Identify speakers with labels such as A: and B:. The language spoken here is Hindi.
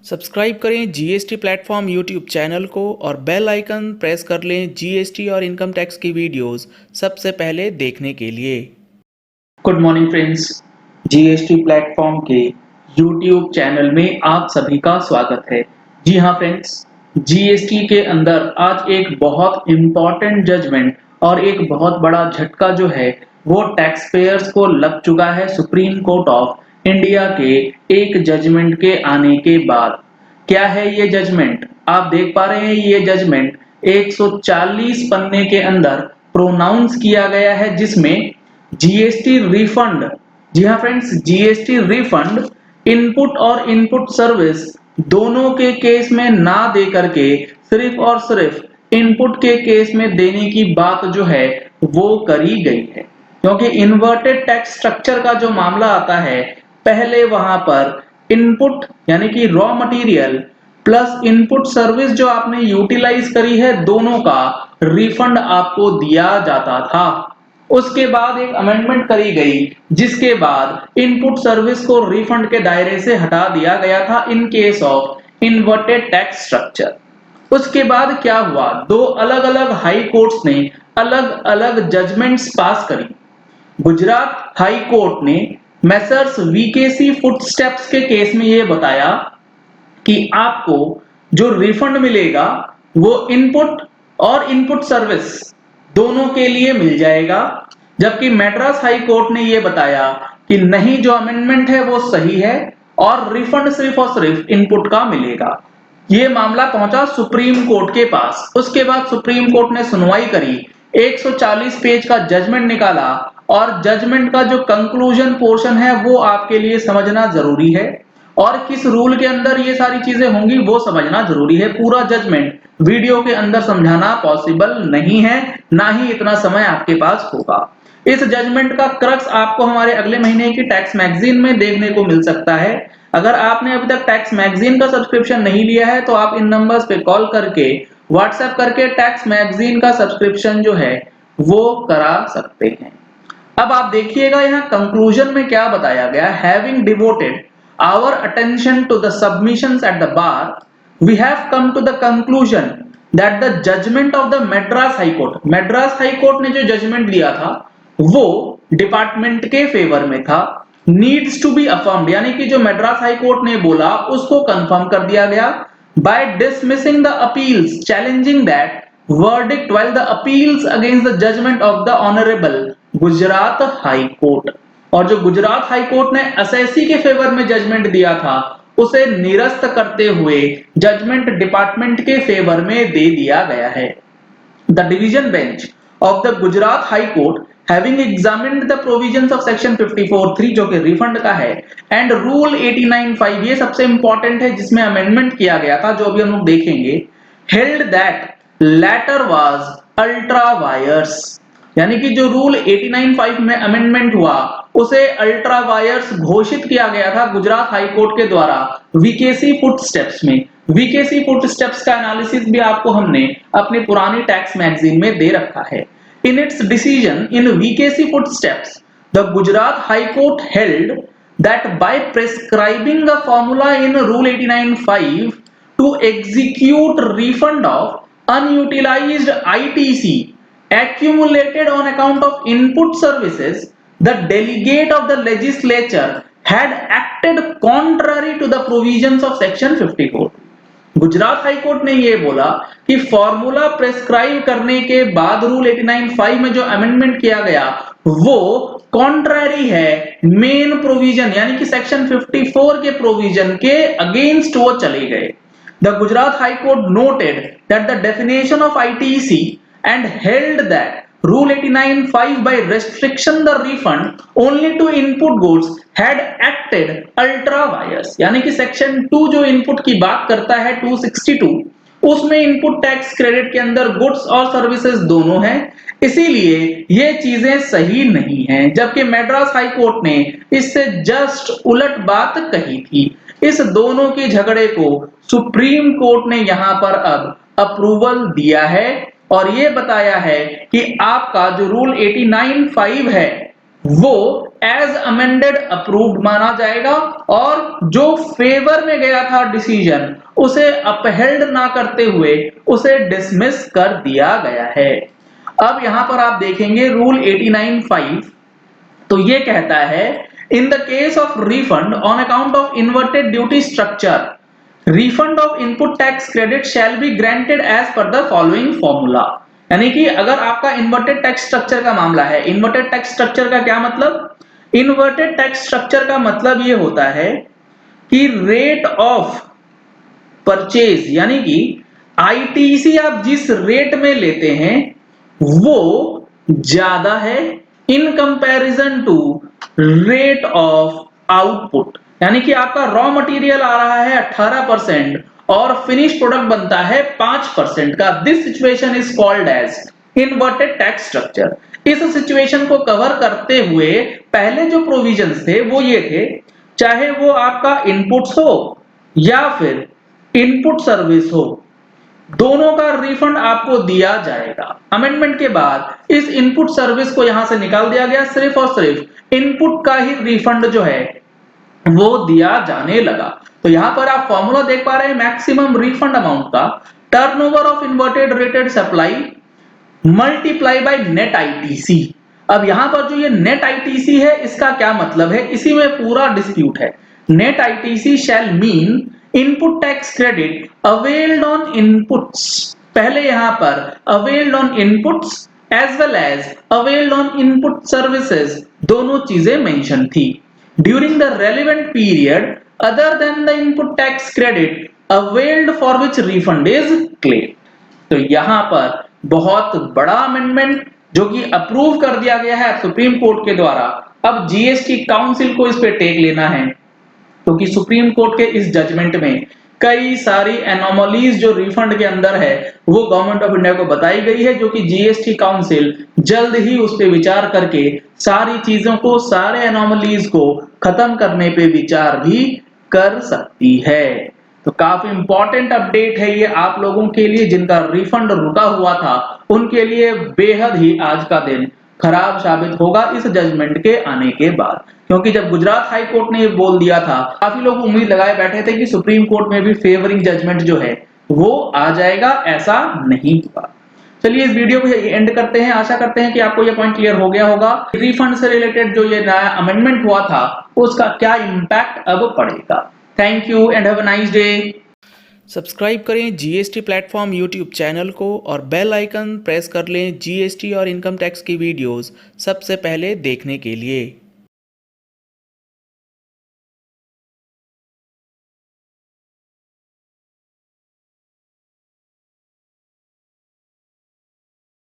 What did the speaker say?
A: सब्सक्राइब करें जीएसटी प्लेटफॉर्म यूट्यूब चैनल को और बेल आइकन प्रेस कर लें जीएसटी और इनकम टैक्स की वीडियोस सबसे पहले देखने के लिए।
B: Good morning friends, GST platform के यूट्यूब चैनल में आप सभी का स्वागत है। जी हाँ फ्रेंड्स, जीएसटी के अंदर आज एक बहुत इम्पॉर्टेंट जजमेंट और एक बहुत बड़ा झटका जो है वो टैक्स पेयर्स को लग चुका है सुप्रीम कोर्ट ऑफ इंडिया के एक जजमेंट के आने के बाद। क्या है ये जजमेंट? आप देख पा रहे हैं ये जजमेंट 140 पन्ने के अंदर प्रोनाउंस किया गया है, जिसमें जीएसटी रिफंड, जी हाँ फ्रेंड्स, जीएसटी रिफंड इनपुट और इनपुट सर्विस दोनों के केस में ना दे करके सिर्फ और सिर्फ इनपुट के केस में देने की बात जो है वो करी गई है। क्योंकि इन्वर्टेड टैक्स स्ट्रक्चर का जो मामला आता है, पहले वहां पर इनपुट यानी कि raw material plus input service जो आपने यूटिलाइज करी है, दोनों का रिफंड आपको दिया जाता था। उसके बाद एक अमेंडमेंट करी गई, जिसके बाद इनपुट सर्विस को रिफंड के दायरे से हटा दिया गया था in case of inverted tax structure. उसके बाद क्या हुआ, दो अलग अलग हाई कोर्ट्स ने अलग अलग जजमेंट्स पास करी। गुजरात हाई कोर्ट ने मेसर्स वीकेसी फुटस्टेप्स के केस में यह बताया कि आपको जो रिफंड मिलेगा वो इनपुट और इनपुट सर्विस दोनों के लिए मिल जाएगा। जबकि मद्रास हाई कोर्ट ने यह बताया कि नहीं, जो अमेंडमेंट है वो सही है और रिफंड सिर्फ और सिर्फ इनपुट का मिलेगा। यह मामला पहुंचा सुप्रीम कोर्ट के पास। उसके बाद सुप्रीम कोर्ट ने सुनवाई करी, 140 पेज का जजमेंट निकाला और जजमेंट का जो कंक्लूजन पोर्शन है वो आपके लिए समझना जरूरी है और किस रूल के अंदर ये सारी चीजें होंगी वो समझना जरूरी है। पूरा जजमेंट वीडियो के अंदर समझाना पॉसिबल नहीं है, ना ही इतना समय आपके पास होगा। इस जजमेंट का क्रक्स आपको हमारे अगले महीने की टैक्स मैगजीन में देखने को मिल सकता है। अगर आपने अभी तक टैक्स मैगजीन का सब्सक्रिप्शन नहीं लिया है तो आप इन नंबर्स पे कॉल करके, व्हाट्सएप करके टैक्स मैगजीन का सब्सक्रिप्शन जो है वो करा सकते हैं। अब आप देखिएगा यहाँ कंक्लूजन में क्या बताया गया। Having devoted our attention to the submissions at the bar, we have come to the conclusion that the judgment of the Madras High Court, Madras High Court ने जो जजमेंट दिया था वो डिपार्टमेंट के फेवर में था, needs to be affirmed, यानी कि जो मद्रास हाई कोर्ट ने बोला उसको कंफर्म कर दिया गया by dismissing the appeals challenging that verdict, while the appeals against the judgment of the honorable Gujarat high court, और जो गुजरात हाई कोर्ट ने असेसी के फेवर में जजमेंट दिया था उसे निरस्त करते हुए जजमेंट डिपार्टमेंट के फेवर में दे दिया गया है। The division bench of the Gujarat high court having examined the provisions of section 54(3) जो कि रिफंड का है एंड रूल 89(5), ये सबसे इंपॉर्टेंट है जिसमें अमेंडमेंट किया गया था, जो अभी हम लोग देखेंगे, held that letter was ultra vires, यानी कि जो रूल 89(5) में अमेंडमेंट हुआ उसे अल्ट्रा वायर्स घोषित किया गया था गुजरात हाई कोर्ट के द्वारा वीकेसी फुटस्टेप्स में। वीकेसी फुटस्टेप्स का एनालिसिस भी आपको हमने अपनी पुरानी टैक्स मैगजीन में दे रखा है। In its decision in वीकेसी footsteps the Gujarat high court held that by prescribing a formula in rule 89(5) to execute refund of unutilized ITC accumulated on account of input services, the delegate of the legislature had acted contrary to the provisions of section 54. Gujarat high court ने यह बोला कि फॉर्मूला प्रेस्क्राइब करने के बाद रूल 89(5) में जो अमेंडमेंट किया गया वो कॉन्ट्ररी है मेन प्रोविजन, यानी कि सेक्शन 54 के प्रोविजन के अगेंस्ट वो चले गए। The Gujarat high court noted that the definition of ITC and held that rule 89(5) by restriction the refund only to input goods had acted ultra vires, यानी कि सेक्शन 2 जो इनपुट की बात करता है 262, उसमें इनपुट टैक्स क्रेडिट के अंदर गुड्स और सर्विसेज दोनों हैं, इसीलिए ये चीजें सही नहीं हैं। जबकि मद्रास हाई कोर्ट ने इससे जस्ट उलट बात कही थी। इस दोनों के झगड़े को सुप्रीम कोर्ट ने यहां पर अब अप्रूवल दिया है और ये बताया है कि आपका जो रूल 89(5) है वो एज अमेंडेड अप्रूव्ड माना जाएगा और जो फेवर में गया था डिसीजन उसे अपहेल्ड ना करते हुए उसे डिसमिस कर दिया गया है। अब यहां पर आप देखेंगे रूल 89(5) तो ये कहता है in the case of refund on account of inverted duty structure refund of input tax credit shall be granted as per the following formula. यानी कि अगर आपका इन्वर्टेड टैक्स स्ट्रक्चर का मामला है, इन्वर्टेड टैक्स स्ट्रक्चर का क्या मतलब, इन्वर्टेड टैक्स स्ट्रक्चर का मतलब ये होता है कि रेट ऑफ परचेज यानी कि आईटीसी आप जिस रेट में लेते हैं वो ज्यादा है in comparison to rate of output. यानी कि आपका रॉ मटेरियल आ रहा है 18% और फिनिश प्रोडक्ट बनता है 5% का। This situation is called as inverted tax structure. इस सिचुएशन को कवर करते हुए पहले जो प्रोविजंस थे वो ये थे, चाहे वो आपका इनपुट्स हो या फिर इनपुट सर्विस हो, दोनों का रिफंड आपको दिया जाएगा। अमेंडमेंट के बाद इस इनपुट सर्विस को यहां से निकाल दिया गया, सिर्फ और सिर्फ इनपुट का ही रिफंड जो है वो दिया जाने लगा। तो यहां पर आप फॉर्मूला देख पा रहे हैं मैक्सिमम रिफंड अमाउंट का, turnover of inverted rated supply multiply by net ITC. अब यहां पर जो ये नेट आईटीसी है इसका क्या मतलब है, इसी में पूरा डिस्प्यूट है। Net ITC shall mean input tax credit availed on inputs. पहले यहां पर availed on inputs as well as availed on input services दोनों चीजें मेंशन थी। During the relevant period other than the input tax credit availed for which refund is claim. तो यहां पर बहुत बड़ा अमेंडमेंट जो कि अप्रूव कर दिया गया है सुप्रीम कोर्ट के द्वारा। अब जीएसटी काउंसिल को इस पे टेक लेना है क्योंकि सुप्रीम कोर्ट के इस जजमेंट में कई सारी एनोमलीज जो रिफंड के अंदर है वो गवर्नमेंट ऑफ इंडिया को बताई गई है, जो कि जीएसटी काउंसिल जल्द ही उस पे विचार करके सारी चीजों को, सारे एनोमलीज को खत्म करने पे विचार भी कर सकती है। तो काफी इंपॉर्टेंट अपडेट है ये आप लोगों के लिए, जिनका रिफंड रुका हुआ था उनके लिए बेहद ही आज का दिन खराब साबित होगा इस जजमेंट के आने के बाद। क्योंकि जब गुजरात हाई कोर्ट ने ये बोल दिया था, काफी लोग उम्मीद लगाए बैठे थे कि सुप्रीम कोर्ट में भी फेवरिंग जजमेंट जो है वो आ जाएगा, ऐसा नहीं हुआ। चलिए इस वीडियो को एंड करते हैं। आशा करते हैं कि आपको ये पॉइंट क्लियर हो गया होगा रिफंड से रिलेटेड जो ये नया अमेंडमेंट हुआ था उसका क्या इंपैक्ट अब पड़ेगा। Thank you and have a nice day.
A: Subscribe करें जीएसटी प्लेटफॉर्म यूट्यूब चैनल को और बेल आइकन प्रेस कर लें जीएसटी और इनकम टैक्स की वीडियोस सबसे पहले देखने के लिए।